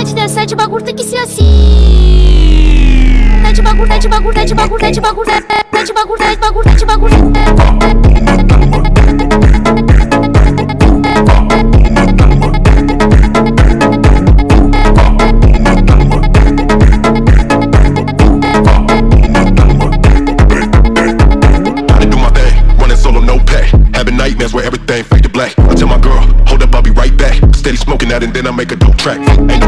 pode dançar de bagulho, tem que ser assim. Tá de bagulho, tá de bagulho, tá de bagulho, tá de bagulho, tá de bagulho, tá de bagulho, tá de bagulho. Nightmares where everything fade to black. I tell my girl, hold up, I'll be right back. Steady smoking that and then I make a dope track. Ain't